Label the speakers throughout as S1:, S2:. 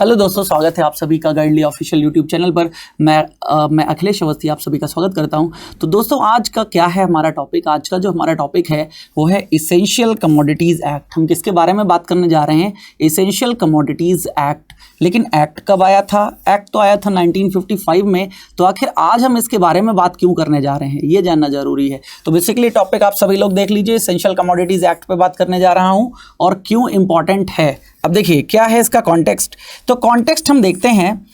S1: Hello दोस्तों, स्वागत है आप सभी का गाइडली ऑफिशियल यूट्यूब चैनल पर। मैं अखिलेश अवस्थी आप सभी का स्वागत करता हूं। तो दोस्तों, आज का क्या है हमारा टॉपिक? आज का जो हमारा टॉपिक है वो है इसेंशियल कमोडिटीज़ एक्ट। हम किसके बारे में बात करने जा रहे हैं? Essential commodities act. लेकिन एक्ट कब आया था? एक्ट तो आया था 1955 में। तो आखिर आज हम इसके बारे में बात क्यों करने जा रहे हैं, ये जानना जरूरी है। तो बेसिकली टॉपिक आप सभी लोग देख लीजिए, इसेंशियल कमोडिटीज़ एक्ट पे बात करने जा रहा हूँ और क्यों इंपॉर्टेंट है। अब देखिए क्या है इसका कॉन्टेक्स्ट। तो कॉन्टेक्स्ट हम देखते हैं,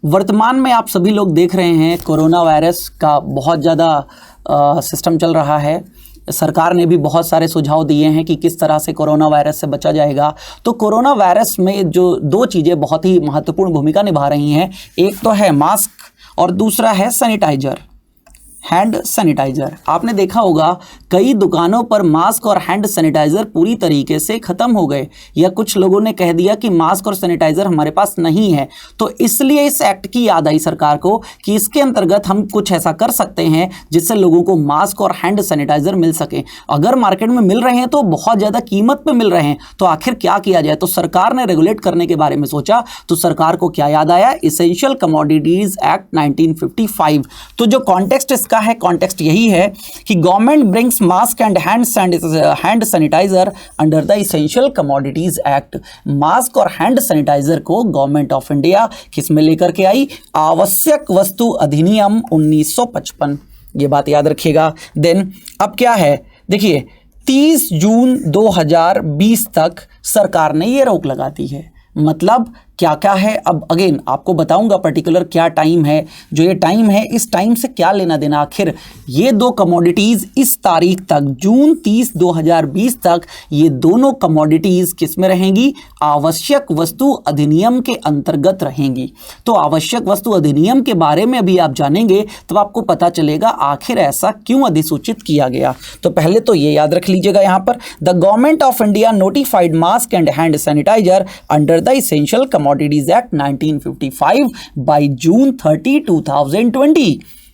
S1: वर्तमान में आप सभी लोग देख रहे हैं कोरोना वायरस का बहुत ज़्यादा सिस्टम चल रहा है। सरकार ने भी बहुत सारे सुझाव दिए हैं कि किस तरह से कोरोना वायरस से बचा जाएगा। तो कोरोना वायरस में जो दो चीज़ें बहुत ही महत्वपूर्ण भूमिका निभा रही हैं, एक तो है मास्क और दूसरा है सैनिटाइजर, हैंड सैनिटाइजर। आपने देखा होगा कई दुकानों पर मास्क और हैंड सैनिटाइजर पूरी तरीके से ख़त्म हो गए, या कुछ लोगों ने कह दिया कि मास्क और सैनिटाइजर हमारे पास नहीं है। तो इसलिए इस एक्ट की याद आई सरकार को कि इसके अंतर्गत हम कुछ ऐसा कर सकते हैं जिससे लोगों को मास्क और हैंड सैनिटाइजर मिल सके। अगर मार्केट में मिल रहे हैं तो बहुत ज़्यादा कीमत पर मिल रहे हैं, तो आखिर क्या किया जाए? तो सरकार ने रेगुलेट करने के बारे में सोचा। तो सरकार को क्या याद आया? Essential commodities act 1955। तो जो कॉन्टेक्स्ट का है, कॉन्टेक्स्ट यही है कि government brings mask and hand sanitiser under the essential commodities act. Mask और हैंड सैनिटाइजर को गवर्नमेंट ऑफ इंडिया किस में लेकर के आई? आवश्यक वस्तु अधिनियम 1955। ये बात याद रखिएगा। देन अब क्या है, देखिए 30 जून 2020 तक सरकार ने ये रोक लगा दी है। मतलब क्या क्या है, अब अगेन आपको बताऊंगा पर्टिकुलर क्या टाइम है। जो ये टाइम है, इस टाइम से क्या लेना देना? आखिर ये दो कमोडिटीज़ इस तारीख तक, जून 30 2020 तक, ये दोनों कमोडिटीज़ किस में रहेंगी? आवश्यक वस्तु अधिनियम के अंतर्गत रहेंगी। तो आवश्यक वस्तु अधिनियम के बारे में अभी आप जानेंगे तो आपको पता चलेगा आखिर ऐसा क्यों अधिसूचित किया गया। तो पहले तो ये याद रख लीजिएगा यहाँ पर, the government of India notified mask and hand sanitiser under the essential Commodities Act 1955 by June 30, 2020.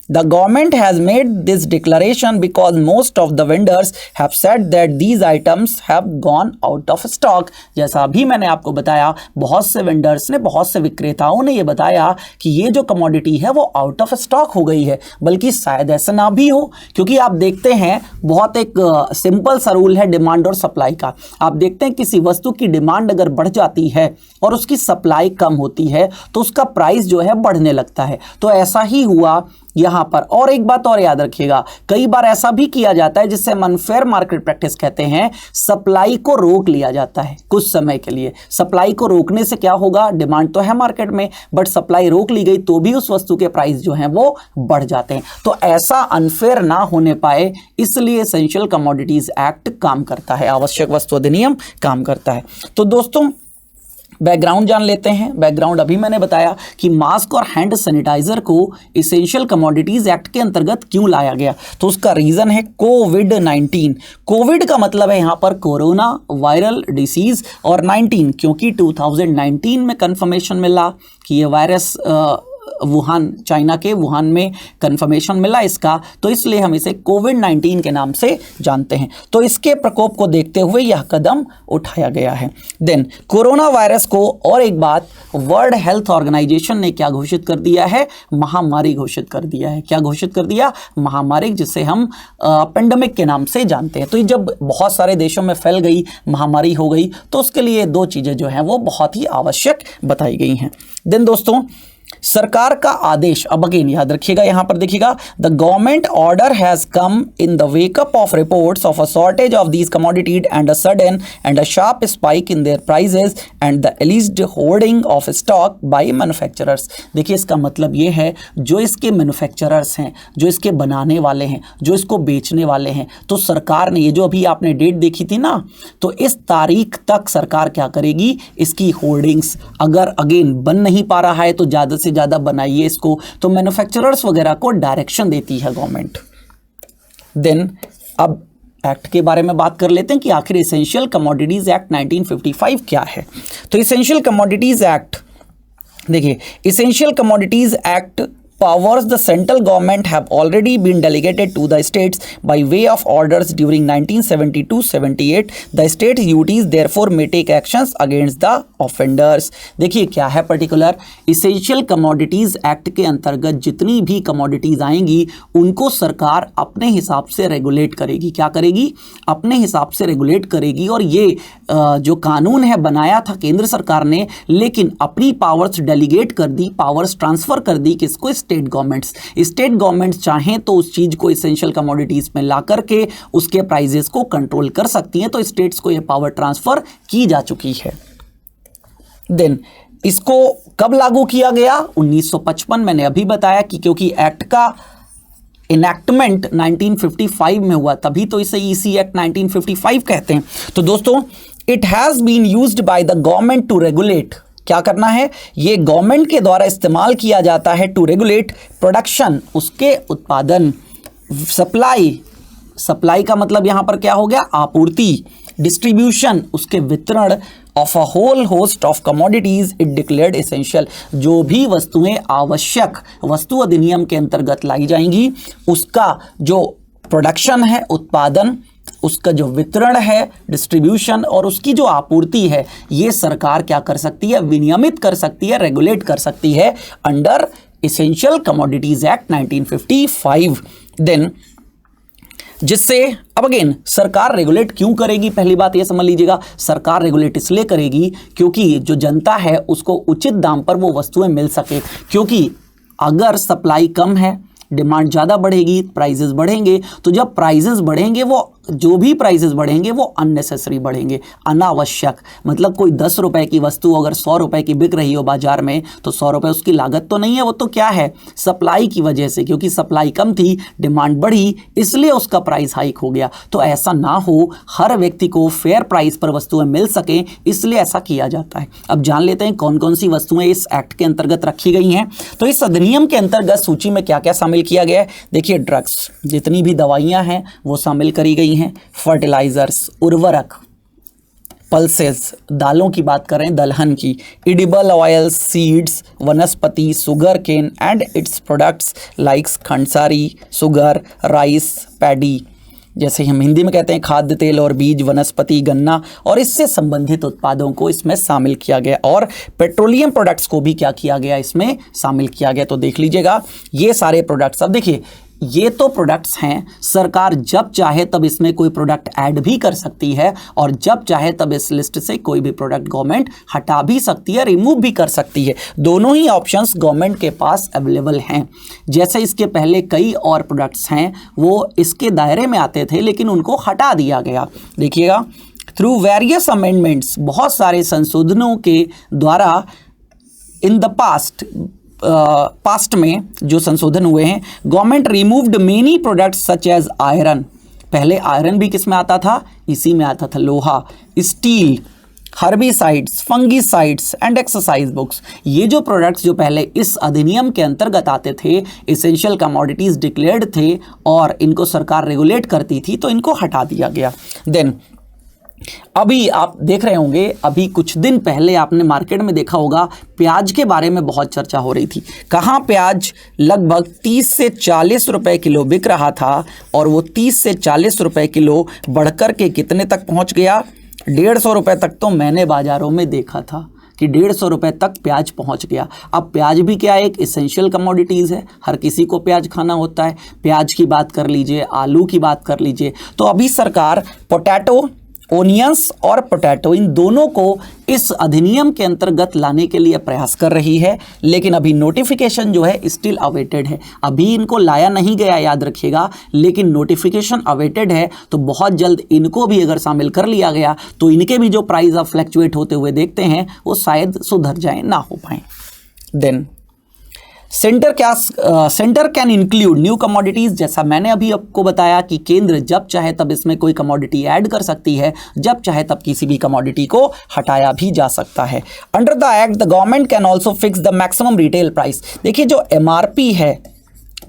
S1: The government has made this declaration because most of the vendors have said that these items have gone out of stock. जैसा अभी मैंने आपको बताया, बहुत से vendors ने, बहुत से विक्रेताओं ने ये बताया कि ये जो कमोडिटी है वो आउट ऑफ स्टॉक हो गई है। बल्कि शायद ऐसा ना भी हो, क्योंकि आप देखते हैं बहुत एक सिंपल सा रूल है डिमांड और सप्लाई का। आप देखते हैं किसी वस्तु की डिमांड अगर बढ़ जाती है और उसकी सप्लाई कम होती है तो उसका प्राइस जो है बढ़ने लगता है। तो ऐसा ही हुआ यहां पर। और एक बात और याद रखिएगा, कई बार ऐसा भी किया जाता है जिससे हम अनफेयर मार्केट प्रैक्टिस कहते हैं। सप्लाई को रोक लिया जाता है कुछ समय के लिए। सप्लाई को रोकने से क्या होगा? डिमांड तो है मार्केट में, बट सप्लाई रोक ली गई तो भी उस वस्तु के प्राइस जो हैं वो बढ़ जाते हैं। तो ऐसा अनफेयर ना होने पाए, इसलिए एसेंशियल कमोडिटीज एक्ट काम करता है, आवश्यक वस्तु अधिनियम काम करता है। तो दोस्तों, बैकग्राउंड जान लेते हैं। बैकग्राउंड अभी मैंने बताया कि मास्क और हैंड सैनिटाइजर को इसेंशियल कमोडिटीज एक्ट के अंतर्गत क्यों लाया गया। तो उसका रीज़न है कोविड-19। कोविड का मतलब है यहाँ पर कोरोना वायरल डिसीज़, और 19 क्योंकि 2019 में कंफर्मेशन मिला कि ये वायरस वुहान, चाइना के वुहान में कंफर्मेशन मिला इसका, तो इसलिए हम इसे कोविड-19 के नाम से जानते हैं। तो इसके प्रकोप को देखते हुए यह कदम उठाया गया है। देन कोरोना वायरस को, और एक बात, वर्ल्ड हेल्थ ऑर्गेनाइजेशन ने क्या घोषित कर दिया है? महामारी घोषित कर दिया है। क्या घोषित कर दिया? महामारी, जिसे हम पेंडेमिक के नाम से जानते हैं। तो जब बहुत सारे देशों में फैल गई, महामारी हो गई, तो उसके लिए दो चीज़ें जो हैं वो बहुत ही आवश्यक बताई गई हैं। देन दोस्तों, सरकार का आदेश, अब अगेन याद रखिएगा, यहां पर देखिएगा, the government order has come in the wake of reports of a shortage of these commodities and a sudden and a sharp spike in their prices and the alleged hoarding of stock by manufacturers. देखिए इसका मतलब ये है, जो इसके manufacturers हैं, जो इसके बनाने वाले हैं, जो इसको बेचने वाले हैं, तो सरकार ने ये जो अभी आपने डेट देखी थी ना, तो इस तारीख तक सरकार क्या करेगी? इसकी होर्डिंग्स अगर अगेन बन नहीं पा रहा है तो ज़्यादा से ज़्यादा बनाइए इसको। तो मैन्युफैक्चरर्स वगैरह को डायरेक्शन देती है गवर्नमेंट। देन अब एक्ट के बारे में बात कर लेते हैं कि आखिर इसेंशियल कमोडिटीज एक्ट 1955 क्या है। तो इसेंशियल कमोडिटीज एक्ट, देखिए essential commodities act powers the central government have already been delegated to the states by way of orders during 1972-78. The state duties therefore may take actions against the offenders. देखिए क्या है particular, essential commodities act के अंतर्गत जितनी भी commodities आएंगी उनको सरकार अपने हिसाब से रेगुलेट करेगी। क्या करेगी? अपने हिसाब से रेगुलेट करेगी। और ये जो कानून है बनाया था केंद्र सरकार ने, लेकिन अपनी पावर्स डेलीगेट कर दी, पावर्स ट्रांसफर कर दी किसको? State governments. स्टेट गवर्नमेंट्स चाहें तो उस चीज को इसेंशियल कमोडिटीज में ला करके उसके प्राइजेस को कंट्रोल कर सकती हैं। तो स्टेट्स को यह पावर ट्रांसफर की जा चुकी है। देन इसको कब लागू किया गया? 1955। मैंने अभी बताया कि क्योंकि एक्ट का इनैक्टमेंट 1955 में हुआ, तभी तो इसे ईसी एक्ट 1955 कहते हैं। तो दोस्तों, it has been used by the government to regulate, क्या करना है? ये गवर्नमेंट के द्वारा इस्तेमाल किया जाता है टू रेगुलेट प्रोडक्शन, उसके उत्पादन, सप्लाई, सप्लाई का मतलब यहां पर क्या हो गया? आपूर्ति, डिस्ट्रीब्यूशन, उसके वितरण, of a whole host of commodities it declared essential. जो भी वस्तुएं आवश्यक वस्तु अधिनियम के अंतर्गत लाई जाएंगी उसका जो प्रोडक्शन है, उत्पादन, उसका जो वितरण है, डिस्ट्रीब्यूशन, और उसकी जो आपूर्ति है, ये सरकार क्या कर सकती है? विनियमित कर सकती है, रेगुलेट कर सकती है under essential commodities act 1955। Then जिससे अब अगेन सरकार रेगुलेट क्यों करेगी? पहली बात ये समझ लीजिएगा, सरकार रेगुलेट इसलिए करेगी क्योंकि जो जनता है उसको उचित दाम पर वो वस्तुएं मिल सके। क्योंकि अगर सप्लाई कम है, डिमांड ज़्यादा बढ़ेगी, प्राइजेस बढ़ेंगे। तो जब प्राइजेस बढ़ेंगे, वो जो भी प्राइजेस बढ़ेंगे वो अननेसेसरी बढ़ेंगे, अनावश्यक। मतलब कोई 10 रुपए की वस्तु अगर 100 रुपए की बिक रही हो बाजार में, तो 100 रुपए उसकी लागत तो नहीं है, वो तो क्या है? सप्लाई की वजह से, क्योंकि सप्लाई कम थी, डिमांड बढ़ी, इसलिए उसका प्राइस हाइक हो गया। तो ऐसा ना हो, हर व्यक्ति को फेयर प्राइस पर वस्तुएं मिल सकें, इसलिए ऐसा किया जाता है। अब जान लेते हैं कौन कौन सी वस्तुएं इस एक्ट के अंतर्गत रखी गई हैं। तो इस अधिनियम के अंतर्गत सूची में क्या क्या शामिल किया गया है? देखिए, ड्रग्स, जितनी भी दवाइयां हैं वो शामिल करी गई हैं। फर्टिलाइजर्स, उर्वरक, पल्सेस, दालों की बात करें, दलहन की, एडिबल ऑयल्स, सीड्स, वनस्पति, sugar cane and its products likes खंडसारी, शुगर, राइस, पैडी, जैसे हम हिंदी में कहते हैं खाद्य तेल और बीज, वनस्पति, गन्ना और इससे संबंधित उत्पादों को इसमें शामिल किया गया। और पेट्रोलियम प्रोडक्ट्स को भी क्या किया गया? इसमें शामिल किया गया। तो देख लीजिएगा ये सारे प्रोडक्ट्स। अब देखिए, ये तो प्रोडक्ट्स हैं, सरकार जब चाहे तब इसमें कोई प्रोडक्ट ऐड भी कर सकती है और जब चाहे तब इस लिस्ट से कोई भी प्रोडक्ट गवर्नमेंट हटा भी सकती है, रिमूव भी कर सकती है। दोनों ही ऑप्शंस गवर्नमेंट के पास अवेलेबल हैं। जैसे इसके पहले कई और प्रोडक्ट्स हैं वो इसके दायरे में आते थे लेकिन उनको हटा दिया गया। देखिएगा, थ्रू वेरियस अमेंडमेंट्स, बहुत सारे संशोधनों के द्वारा इन द पास्ट में जो संशोधन हुए हैं, government removed many products such as iron. पहले आयरन भी किस में आता था? इसी में आता था, लोहा, steel, herbicides, fungicides and exercise books. ये जो प्रोडक्ट्स जो पहले इस अधिनियम के अंतर्गत आते थे, एसेंशियल कमोडिटीज डिक्लेयर्ड थे और इनको सरकार रेगुलेट करती थी, तो इनको हटा दिया गया। देन अभी आप देख रहे होंगे, अभी कुछ दिन पहले आपने मार्केट में देखा होगा, प्याज के बारे में बहुत चर्चा हो रही थी। कहाँ प्याज लगभग 30 से 40 रुपए किलो बिक रहा था और वो 30 से 40 रुपए किलो बढ़कर के कितने तक पहुंच गया? 150 रुपए तक। तो मैंने बाजारों में देखा था कि 150 रुपए तक प्याज पहुंच गया। अब प्याज भी क्या, एक इसेंशियल कमोडिटीज़ है, हर किसी को प्याज खाना होता है। प्याज की बात कर लीजिए, आलू की बात कर लीजिए। तो अभी सरकार पोटैटो, ओनियंस और पोटैटो, इन दोनों को इस अधिनियम के अंतर्गत लाने के लिए प्रयास कर रही है, लेकिन अभी नोटिफिकेशन जो है स्टिल अवेटेड है। अभी इनको लाया नहीं गया, याद रखिएगा, लेकिन नोटिफिकेशन अवेटेड है। तो बहुत जल्द इनको भी अगर शामिल कर लिया गया तो इनके भी जो प्राइस अब फ्लैक्चुएट होते हुए देखते हैं वो शायद सुधर जाए, ना हो पाए। Then centre can include new commodities. जैसा मैंने अभी आपको बताया कि केंद्र जब चाहे तब इसमें कोई कमोडिटी ऐड कर सकती है, जब चाहे तब किसी भी कमोडिटी को हटाया भी जा सकता है। Under the act the government can also fix the maximum retail price. देखिए, जो MRP है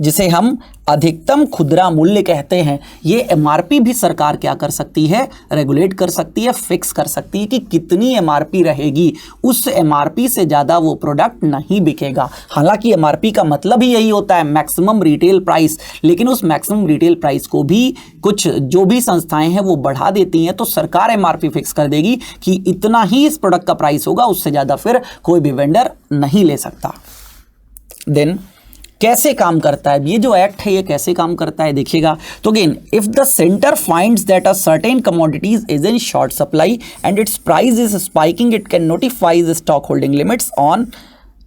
S1: जिसे हम अधिकतम खुदरा मूल्य कहते हैं, ये एमआरपी भी सरकार क्या कर सकती है, रेगुलेट कर सकती है, फिक्स कर सकती है कि कितनी एमआरपी रहेगी, उस एमआरपी से ज़्यादा वो प्रोडक्ट नहीं बिकेगा। हालांकि एमआरपी का मतलब ही यही होता है, मैक्सिमम रिटेल प्राइस, लेकिन उस मैक्सिमम रिटेल प्राइस को भी कुछ जो भी संस्थाएं हैं वो बढ़ा देती हैं, तो सरकार एमआरपी फिक्स कर देगी कि इतना ही इस प्रोडक्ट का प्राइस होगा, उससे ज़्यादा फिर कोई भी वेंडर नहीं ले सकता। देन कैसे काम करता है ये जो एक्ट है, ये कैसे काम करता है देखिएगा। तो again, if the centre finds that a certain commodities is in short supply and it's price is spiking, it can notify the stock holding limits on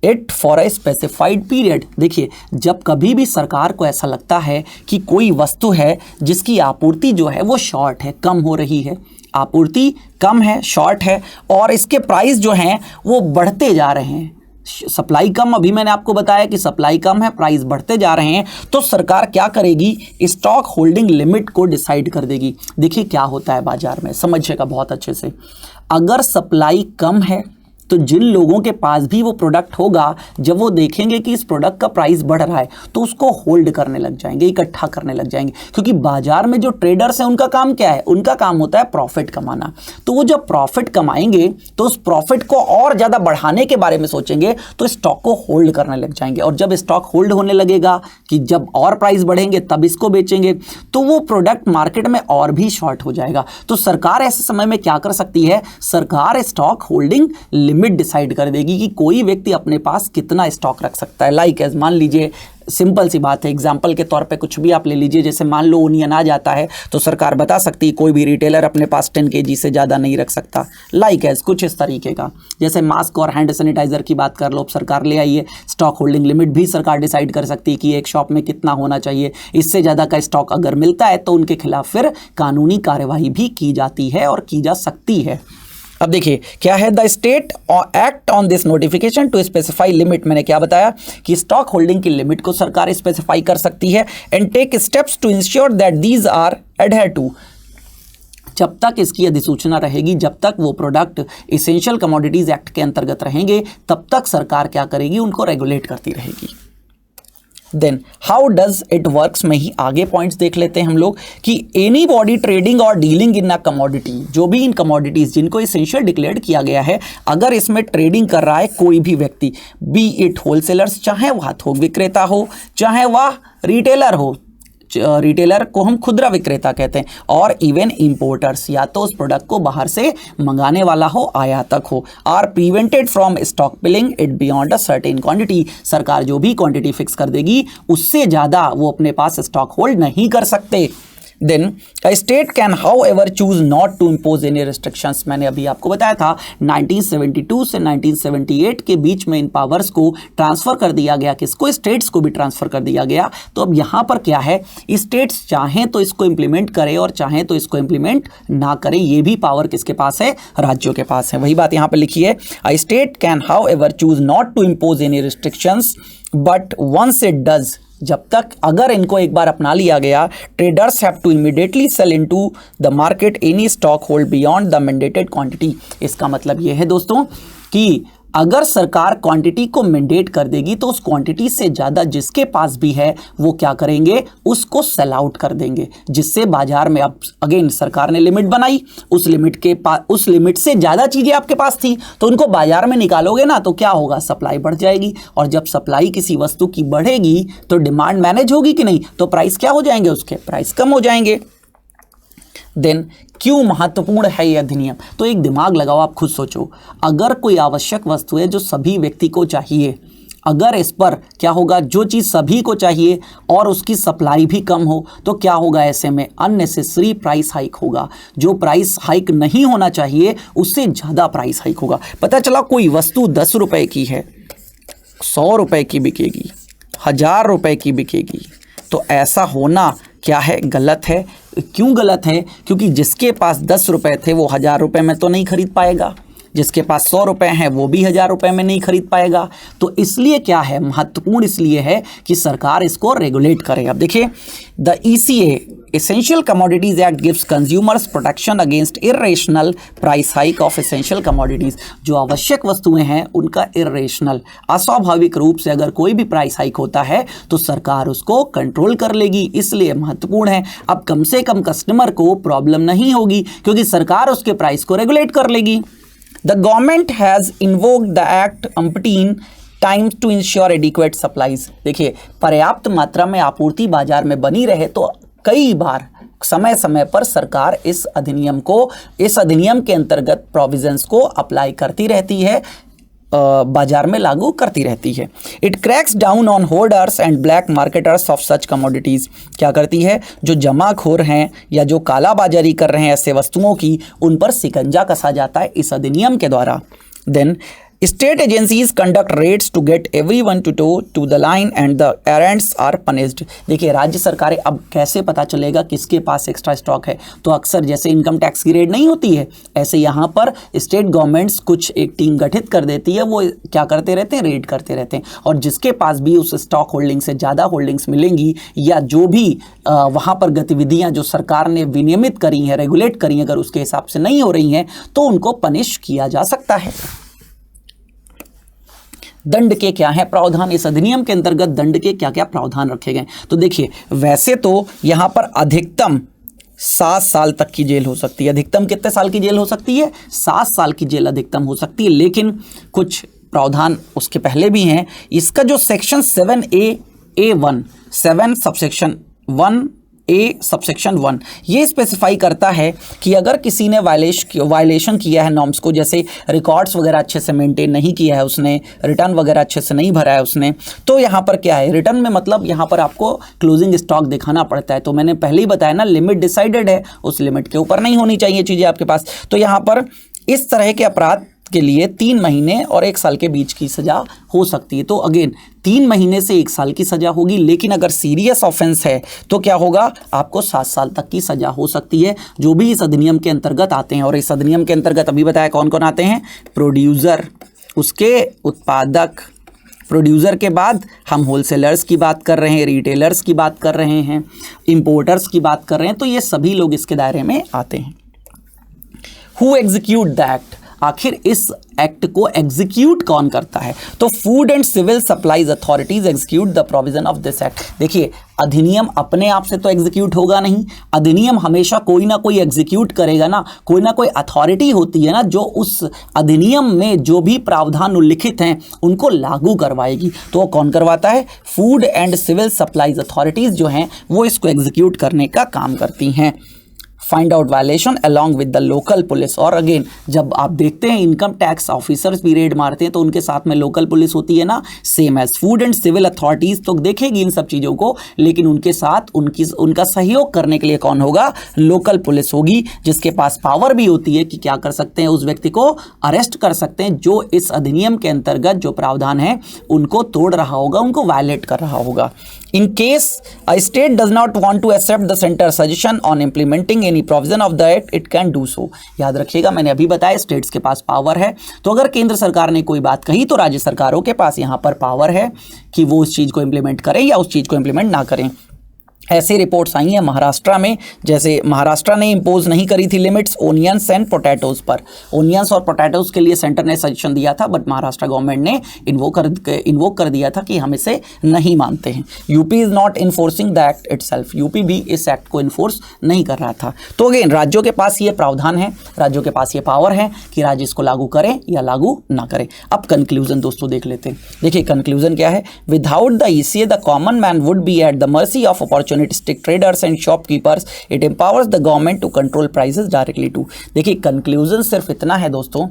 S1: it for a specified period. देखिए, जब कभी भी सरकार को ऐसा लगता है कि कोई वस्तु है जिसकी आपूर्ति जो है वो शॉर्ट है, कम हो रही है, आपूर्ति कम है, शॉर्ट है, और इसके प्राइस जो हैं वो बढ़ते जा रहे हैं, सप्लाई कम, अभी मैंने आपको बताया कि सप्लाई कम है, प्राइस बढ़ते जा रहे हैं, तो सरकार क्या करेगी, स्टॉक होल्डिंग लिमिट को डिसाइड कर देगी। देखिए क्या होता है बाजार में, समझिएगा बहुत अच्छे से। अगर सप्लाई कम है तो जिन लोगों के पास भी वो प्रोडक्ट होगा, जब वो देखेंगे कि इस प्रोडक्ट का प्राइस बढ़ रहा है तो उसको होल्ड करने लग जाएंगे, इकट्ठा करने लग जाएंगे, क्योंकि बाजार में जो ट्रेडर्स हैं उनका काम क्या है, उनका काम होता है प्रॉफिट कमाना। तो वो जब प्रॉफिट कमाएंगे तो उस प्रॉफिट को और ज़्यादा बढ़ाने के बारे में सोचेंगे, तो स्टॉक को होल्ड करने लग जाएंगे, और जब स्टॉक होल्ड होने लगेगा कि जब और प्राइस बढ़ेंगे तब इसको बेचेंगे, तो वो प्रोडक्ट मार्केट में और भी शॉर्ट हो जाएगा। तो सरकार ऐसे समय में क्या कर सकती है, सरकार स्टॉक होल्डिंग लिमिट डिसाइड कर देगी कि कोई व्यक्ति अपने पास कितना स्टॉक रख सकता है। लाइक एज, मान लीजिए सिंपल सी बात है, एग्जांपल के तौर पे कुछ भी आप ले लीजिए, जैसे मान लो ओनियन आ जाता है तो सरकार बता सकती है कोई भी रिटेलर अपने पास 10 kg से ज़्यादा नहीं रख सकता। लाइक एज कुछ इस तरीके का, जैसे मास्क और हैंड सैनिटाइजर की बात कर लो, सरकार ले आई है, स्टॉक होल्डिंग लिमिट भी सरकार डिसाइड कर सकती है कि एक शॉप में कितना होना चाहिए, इससे ज़्यादा का स्टॉक अगर मिलता है तो उनके खिलाफ फिर कानूनी कार्यवाही भी की जाती है और की जा सकती है। अब देखिए क्या है, the state act on this notification to specify limit. मैंने क्या बताया कि स्टॉक होल्डिंग की लिमिट को सरकार स्पेसिफाई कर सकती है, and take steps to ensure that these are adhere to. जब तक इसकी अधिसूचना रहेगी, जब तक वो प्रोडक्ट इसेंशियल कमोडिटीज एक्ट के अंतर्गत रहेंगे, तब तक सरकार क्या करेगी, उनको रेगुलेट करती रहेगी। Then how does it works में ही आगे पॉइंट्स देख लेते हैं हम लोग कि एनी बॉडी ट्रेडिंग और डीलिंग इन अ कमोडिटी, जो भी इन कमोडिटीज जिनको इसेंशियल डिक्लेयर किया गया है, अगर इसमें ट्रेडिंग कर रहा है कोई भी व्यक्ति, बी इट होलसेलर्स, चाहे वह थोक विक्रेता हो, चाहे वह रिटेलर हो, रिटेलर को हम खुदरा विक्रेता कहते हैं, और इवन इंपोर्टर्स, या तो उस प्रोडक्ट को बाहर से मंगाने वाला हो, आयातक हो, are prevented from stockpiling it beyond a certain quantity. सरकार जो भी क्वांटिटी फिक्स कर देगी उससे ज़्यादा वो अपने पास स्टॉक होल्ड नहीं कर सकते। Then state can however choose not to impose any restrictions. मैंने अभी आपको बताया था 1972 से 1978 के बीच में इन पावर्स को ट्रांसफर कर दिया गया, किसको, स्टेट्स को भी ट्रांसफर कर दिया गया। तो अब यहाँ पर क्या है, स्टेट्स चाहें तो इसको इम्प्लीमेंट करें और चाहें तो इसको इम्प्लीमेंट ना करें, ये भी पावर किसके पास है, राज्यों के पास है। वही बात यहाँ पर लिखी है, a state can however choose not to impose any restrictions but once it does, जब तक अगर इनको एक बार अपना लिया गया, traders have to immediately sell into the market any stock hold beyond the mandated quantity. इसका मतलब यह है दोस्तों कि अगर सरकार क्वांटिटी को मैंडेट कर देगी तो उस क्वांटिटी से ज़्यादा जिसके पास भी है वो क्या करेंगे, उसको सेल आउट कर देंगे, जिससे बाजार में, अब अगेन सरकार ने लिमिट बनाई, उस लिमिट से ज़्यादा चीज़ें आपके पास थी तो उनको बाजार में निकालोगे ना, तो क्या होगा, सप्लाई बढ़ जाएगी, और जब सप्लाई किसी वस्तु की बढ़ेगी तो डिमांड मैनेज होगी कि नहीं, तो प्राइस क्या हो जाएंगे, उसके प्राइस कम हो जाएंगे। देन क्यों महत्वपूर्ण है ये अधिनियम, तो एक दिमाग लगाओ, आप खुद सोचो, अगर कोई आवश्यक वस्तु है जो सभी व्यक्ति को चाहिए, अगर इस पर क्या होगा, जो चीज़ सभी को चाहिए और उसकी सप्लाई भी कम हो, तो क्या होगा, ऐसे में अननेसेसरी प्राइस हाइक होगा, जो प्राइस हाइक नहीं होना चाहिए उससे ज़्यादा प्राइस हाइक होगा। पता चला कोई वस्तु 10 रुपए की है, 100 रुपए की बिकेगी, 1000 रुपए की बिकेगी, तो ऐसा होना क्या है, गलत है। क्यों गलत है, क्योंकि जिसके पास 10 रुपए थे वो 1000 रुपए में तो नहीं खरीद पाएगा, जिसके पास 100 रुपये हैं वो भी 1000 रुपये में नहीं खरीद पाएगा। तो इसलिए क्या है, महत्वपूर्ण इसलिए है कि सरकार इसको रेगुलेट करे। अब देखिए, the ECA essential commodities act gives consumers protection against irrational price hike of essential commodities. जो आवश्यक वस्तुएं हैं उनका इर्रेशनल, अस्वाभाविक रूप से अगर कोई भी प्राइस हाइक होता है तो सरकार उसको कंट्रोल कर लेगी, इसलिए महत्वपूर्ण है। अब कम से कम कस्टमर को प्रॉब्लम नहीं होगी क्योंकि सरकार उसके प्राइस को रेगुलेट कर लेगी। The government has invoked the act umpteen times to ensure adequate supplies. देखिए, पर्याप्त मात्रा में आपूर्ति बाजार में बनी रहे तो कई बार समय समय पर सरकार इस अधिनियम के अंतर्गत प्रोविजंस को अप्लाई करती रहती है, बाजार में लागू करती रहती है। It cracks down on hoarders and black marketers of such commodities. क्या करती है, जो जमाखोर हैं या जो कालाबाजारी कर रहे हैं ऐसे वस्तुओं की, उन पर शिकंजा कसा जाता है इस अधिनियम के द्वारा। Then state agencies conduct raids to get everyone to the line and the errants are punished. देखिए, राज्य सरकारें, अब कैसे पता चलेगा किसके पास एक्स्ट्रा स्टॉक है, तो अक्सर जैसे इनकम टैक्स की रेड नहीं होती है, ऐसे यहाँ पर स्टेट गवर्नमेंट्स कुछ एक टीम गठित कर देती है, वो क्या करते रहते हैं, रेड करते रहते हैं, और जिसके पास भी उस स्टॉक होल्डिंग से ज़्यादा होल्डिंग्स मिलेंगी या जो भी वहाँ पर गतिविधियाँ जो सरकार ने विनियमित करी हैं, रेगुलेट करी हैं, अगर उसके हिसाब से नहीं हो रही हैं तो उनको पनिश किया जा सकता है। दंड के क्या है प्रावधान, इस अधिनियम के अंतर्गत दंड के क्या क्या प्रावधान रखे गए। तो देखिए, वैसे तो यहाँ पर अधिकतम 7 साल तक की जेल हो सकती है। अधिकतम कितने साल की जेल हो सकती है? 7 साल की जेल अधिकतम हो सकती है, लेकिन कुछ प्रावधान उसके पहले भी हैं। इसका जो section 7A(1) 7 subsection 1A subsection 1 ये स्पेसिफाई करता है कि अगर किसी ने वायलेशन किया है नॉर्म्स को, जैसे रिकॉर्ड्स वगैरह अच्छे से मेंटेन नहीं किया है उसने, रिटर्न वगैरह अच्छे से नहीं भरा है उसने, तो यहाँ पर क्या है, रिटर्न में मतलब यहाँ पर आपको क्लोजिंग स्टॉक दिखाना पड़ता है। तो मैंने पहले ही बताया ना, लिमिट डिसाइडेड है, उस लिमिट के ऊपर नहीं होनी चाहिए चीज़ें आपके पास। तो यहाँ पर इस तरह के अपराध के लिए 3 महीने और 1 साल के बीच की सज़ा हो सकती है। तो अगेन 3 महीने से 1 साल की सज़ा होगी, लेकिन अगर सीरियस ऑफेंस है तो क्या होगा, आपको 7 साल तक की सज़ा हो सकती है, जो भी इस अधिनियम के अंतर्गत आते हैं। और इस अधिनियम के अंतर्गत अभी बताया कौन कौन आते हैं, प्रोड्यूसर, उसके उत्पादक, प्रोड्यूसर के बाद हम होलसेलर्स की बात कर रहे हैं, रिटेलर्स की बात कर रहे हैं, इंपोर्टर्स की बात कर रहे हैं, तो ये सभी लोग इसके दायरे में आते हैं। हु एग्जीक्यूट द एक्ट, आखिर इस एक्ट को एग्जीक्यूट कौन करता है, तो food and civil supplies authorities execute the provision of this act. देखिए, अधिनियम अपने आप से तो एग्जीक्यूट होगा नहीं, अधिनियम हमेशा कोई ना कोई एग्जीक्यूट करेगा ना, कोई ना कोई अथॉरिटी होती है ना जो उस अधिनियम में जो भी प्रावधान उल्लिखित हैं उनको लागू करवाएगी। तो वो कौन करवाता है, food and civil supplies authorities जो हैं वो इसको एग्जीक्यूट करने का काम करती हैं। Find out violation along with the local police, और अगेन जब आप देखते हैं इनकम टैक्स ऑफिसर्स भी रेड मारते हैं तो उनके साथ में लोकल पुलिस होती है ना, same as food and civil authorities तो देखेगी इन सब चीज़ों को, लेकिन उनके साथ उनका सहयोग करने के लिए कौन होगा, लोकल पुलिस होगी, जिसके पास पावर भी होती है कि क्या कर सकते हैं, उस व्यक्ति को अरेस्ट कर सकते हैं जो इस अधिनियम के अंतर्गत जो प्रावधान है उनको तोड़ रहा होगा, उनको वायलेट कर रहा होगा। In case a state does not want to accept the center's suggestion on implementing any provision of the act, it can do so। याद रखिएगा, मैंने अभी बताया स्टेट्स के पास पावर है, तो अगर केंद्र सरकार ने कोई बात कही तो राज्य सरकारों के पास यहाँ पर पावर है कि वो उस चीज़ को इम्प्लीमेंट करें या उस चीज़ को इम्प्लीमेंट ना करें। ऐसी रिपोर्ट्स आई हैं महाराष्ट्र में, जैसे महाराष्ट्र ने इम्पोज नहीं करी थी लिमिट्स ओनियंस एंड पोटैटोज़ पर। ओनियंस और पोटैटोज़ के लिए सेंटर ने सजेशन दिया था, बट महाराष्ट्र गवर्नमेंट ने इन्वोक कर दिया था कि हम इसे नहीं मानते हैं। UP is not enforcing the act itself, UP भी इस एक्ट को इन्फोर्स नहीं कर रहा था। तो अगेन राज्यों के पास ये प्रावधान है, राज्यों के पास ये पावर है कि राज्य इसको लागू करें या लागू ना करें। अब कंक्लूजन दोस्तों देख लेते हैं। देखिए कंक्लूजन क्या है, without the ECA the common man would be at the mercy of opportunistic traders and shopkeepers. It empowers the government to control prices directly too। देखिए कंक्लूजन सिर्फ इतना है दोस्तों,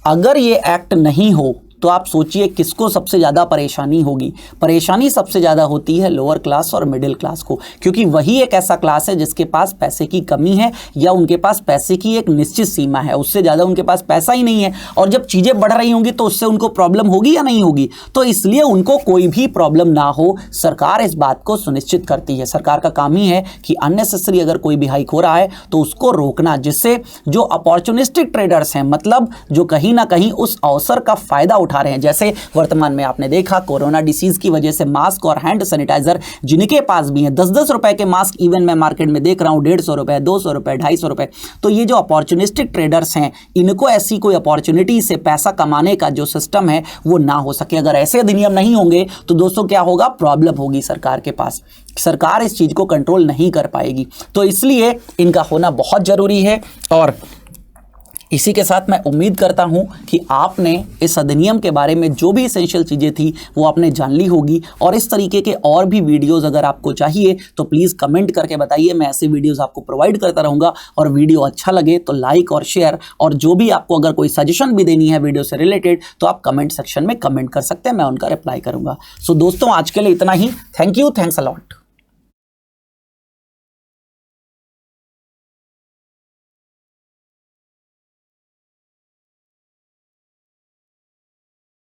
S1: अगर ये एक्ट नहीं हो तो आप सोचिए किसको सबसे ज़्यादा परेशानी होगी। परेशानी सबसे ज़्यादा होती है लोअर क्लास और मिडिल क्लास को, क्योंकि वही एक ऐसा क्लास है जिसके पास पैसे की कमी है या उनके पास पैसे की एक निश्चित सीमा है, उससे ज़्यादा उनके पास पैसा ही नहीं है। और जब चीज़ें बढ़ रही होंगी तो उससे उनको प्रॉब्लम होगी या नहीं होगी। तो इसलिए उनको कोई भी प्रॉब्लम ना हो, सरकार इस बात को सुनिश्चित करती है। सरकार का काम ही है कि अननेसेसरी अगर कोई भी हाइक हो रहा है तो उसको रोकना, जिससे जो अपॉर्चुनिस्टिक ट्रेडर्स हैं, मतलब जो कहीं ना कहीं उस अवसर का फायदा उठा रहे हैं, जैसे वर्तमान में आपने देखा कोरोना डिसीज की वजह से मास्क और हैंड सैनिटाइजर जिनके पास भी हैं, 10-10 रुपए के मास्क इवन मैं मार्केट में देख रहा हूं, 150 रुपए, 200 रुपए, 250 रुपए। तो ये जो अपॉर्चुनिस्टिक ट्रेडर्स हैं, इनको ऐसी कोई अपॉर्चुनिटी से पैसा कमाने का जो सिस्टम है वो ना हो सके। अगर ऐसे अधिनियम नहीं होंगे तो दोस्तों क्या होगा, प्रॉब्लम होगी सरकार के पास। सरकार इस चीज को कंट्रोल नहीं कर पाएगी, तो इसलिए इनका होना बहुत जरूरी है। और इसी के साथ मैं उम्मीद करता हूं कि आपने इस अधिनियम के बारे में जो भी एसेंशियल चीज़ें थी वो आपने जान ली होगी। और इस तरीके के और भी वीडियोस अगर आपको चाहिए तो प्लीज़ कमेंट करके बताइए, मैं ऐसे वीडियोस आपको प्रोवाइड करता रहूँगा। और वीडियो अच्छा लगे तो लाइक और शेयर, और जो भी आपको अगर कोई सजेशन भी देनी है वीडियो से रिलेटेड तो आप कमेंट सेक्शन में कमेंट कर सकते हैं, मैं उनका रिप्लाई करूँगा। सो दोस्तों आज के लिए इतना ही। Thank you, thanks a lot.